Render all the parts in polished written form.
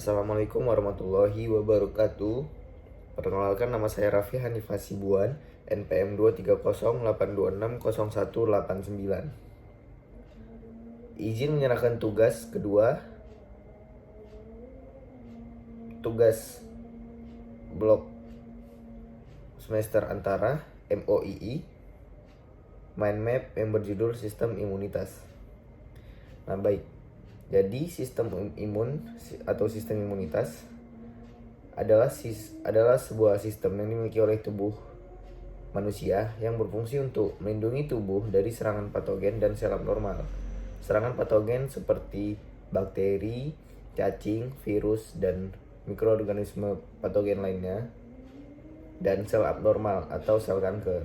Assalamualaikum warahmatullahi wabarakatuh. Perkenalkan, nama saya Raffi Hanif Hasibuan, NPM 23082600189. Izin menyerahkan tugas kedua, tugas blok semester antara MOII, mind map yang berjudul Sistem Imunitas. Nah, baik. Jadi sistem imunitas adalah sebuah sistem yang dimiliki oleh tubuh manusia yang berfungsi untuk melindungi tubuh dari serangan patogen dan sel abnormal. Serangan patogen seperti bakteri, cacing, virus, dan mikroorganisme patogen lainnya, dan sel abnormal atau sel kanker.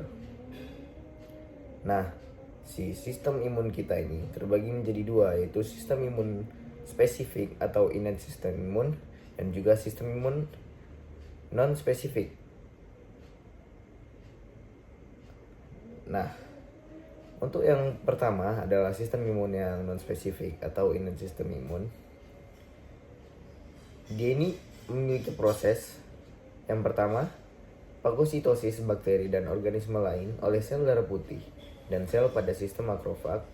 Nah, si sistem imun kita ini terbagi menjadi dua, yaitu sistem imun spesifik atau innate system imun dan juga sistem imun non-spesifik. Nah, untuk yang pertama adalah sistem imun yang non-spesifik atau innate system imun. Dia ini memiliki proses yang pertama, fagositosis bakteri dan organisme lain oleh sel darah putih dan sel pada sistem makrofag.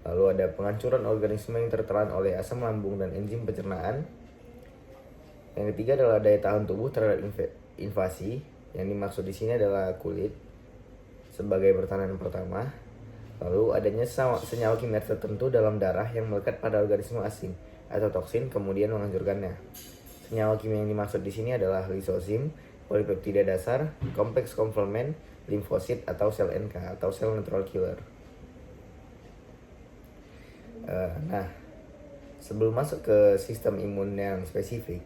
Lalu ada penghancuran organisme yang tertelan oleh asam lambung dan enzim pencernaan. Yang ketiga adalah daya tahan tubuh terhadap invasi. Yang dimaksud di sini adalah kulit sebagai pertahanan pertama. Lalu adanya senyawa kimia tertentu dalam darah yang melekat pada organisme asing atau toksin kemudian menghancurkannya. Senyawa kimia yang dimaksud di sini adalah lisosim, polipeptida dasar, kompleks komplement, limfosit atau sel NK atau sel natural killer. Nah, sebelum masuk ke sistem imun yang spesifik,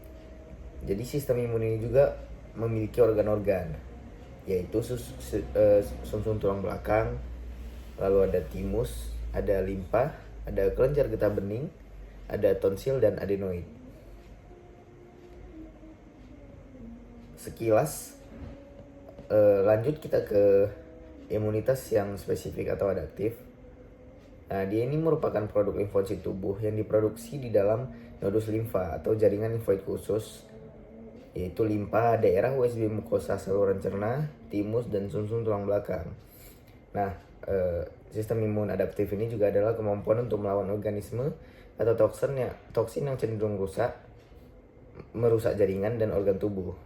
jadi sistem imun ini juga memiliki organ-organ, yaitu sumsum tulang belakang, lalu ada timus, ada limpa, ada kelenjar getah bening, ada tonsil dan adenoid. Sekilas lanjut kita ke imunitas yang spesifik atau adaptif. Nah, dia ini merupakan produk limfosit tubuh yang diproduksi di dalam nodus limfa atau jaringan limfoid khusus, yaitu limpa, daerah USB mukosa saluran cerna, timus, dan sumsum tulang belakang. Nah, sistem imun adaptif ini juga adalah kemampuan untuk melawan organisme atau toksin yang cenderung merusak jaringan dan organ tubuh,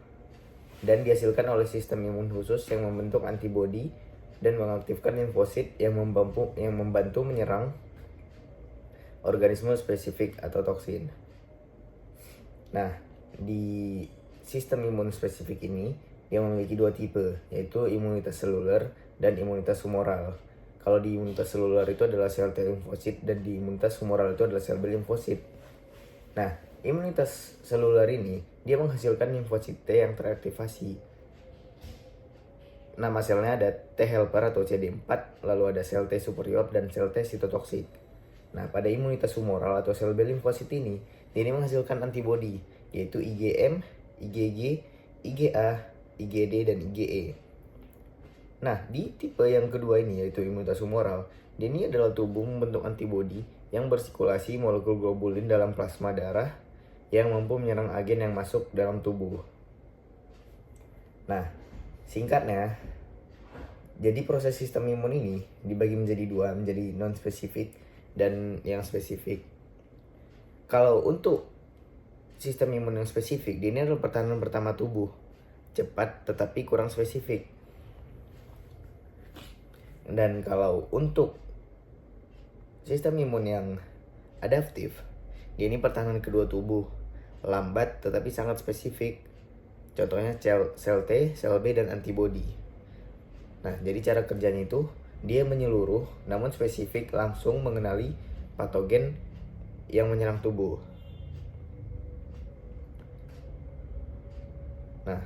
dan dihasilkan oleh sistem imun khusus yang membentuk antibodi dan mengaktifkan limfosit yang membantu menyerang organisme spesifik atau toksin. Nah, di sistem imun spesifik ini dia memiliki dua tipe, yaitu imunitas seluler dan imunitas humoral. Kalau di imunitas seluler itu adalah sel T limfosit dan di imunitas humoral itu adalah sel B limfosit. Nah, imunitas seluler ini dia menghasilkan limfosit T yang teraktivasi. Nama selnya ada T helper atau CD4, lalu ada sel T superior dan sel T sitotoksik. Nah, pada imunitas humoral atau sel B limfosit ini menghasilkan antibodi, yaitu IgM, IgG, IgA, IgD, dan IgE. Nah, di tipe yang kedua ini, yaitu imunitas humoral, ini adalah tubuh membentuk antibodi yang bersirkulasi molekul globulin dalam plasma darah yang mampu menyerang agen yang masuk dalam tubuh. Nah, singkatnya, jadi proses sistem imun ini dibagi menjadi dua, menjadi non-spesifik dan yang spesifik. Kalau untuk sistem imun yang spesifik, ini adalah pertahanan pertama tubuh, cepat tetapi kurang spesifik. Dan kalau untuk sistem imun yang adaptif, ini pertahanan kedua tubuh, lambat tetapi sangat spesifik. Contohnya sel T, sel B, dan antibodi. Nah, jadi cara kerjanya itu dia menyeluruh namun spesifik, langsung mengenali patogen yang menyerang tubuh. Nah,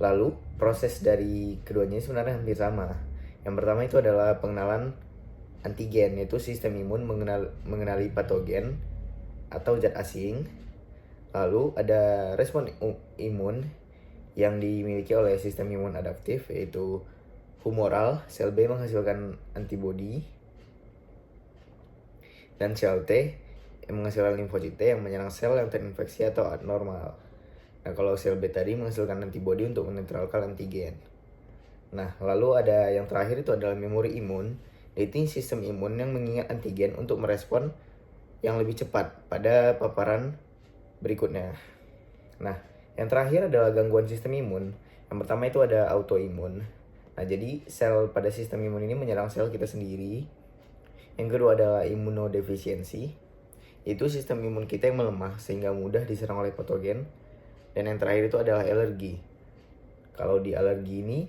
lalu proses dari keduanya sebenarnya hampir sama. Yang pertama itu adalah pengenalan antigen, yaitu sistem imun mengenali patogen atau zat asing. Lalu ada respon imun yang dimiliki oleh sistem imun adaptif, yaitu humoral, sel B menghasilkan antibodi, dan sel T yang menghasilkan limfosit T yang menyerang sel yang terinfeksi atau abnormal. Nah, kalau sel B tadi menghasilkan antibodi untuk menetralkan antigen. Nah, lalu ada yang terakhir itu adalah memori imun, yaitu sistem imun yang mengingat antigen untuk merespon yang lebih cepat pada paparan berikutnya. Nah, yang terakhir adalah gangguan sistem imun. Yang pertama itu ada autoimun. Nah, jadi sel pada sistem imun ini menyerang sel kita sendiri. Yang kedua adalah imunodefisiensi, yaitu sistem imun kita yang melemah sehingga mudah diserang oleh patogen. Dan yang terakhir itu adalah alergi. Kalau di alergi ini,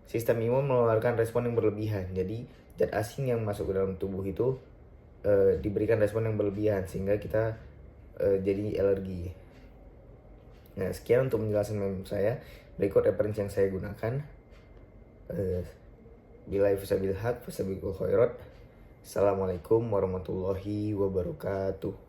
sistem imun mengeluarkan respon yang berlebihan. Jadi zat asing yang masuk ke dalam tubuh itu diberikan respon yang berlebihan sehingga kita jadi alergi. Nah, sekian untuk menjelaskan mem saya. Berikut referensi yang saya gunakan. Billahi fisabil haq, fisabil khairat. Assalamualaikum warahmatullahi wabarakatuh.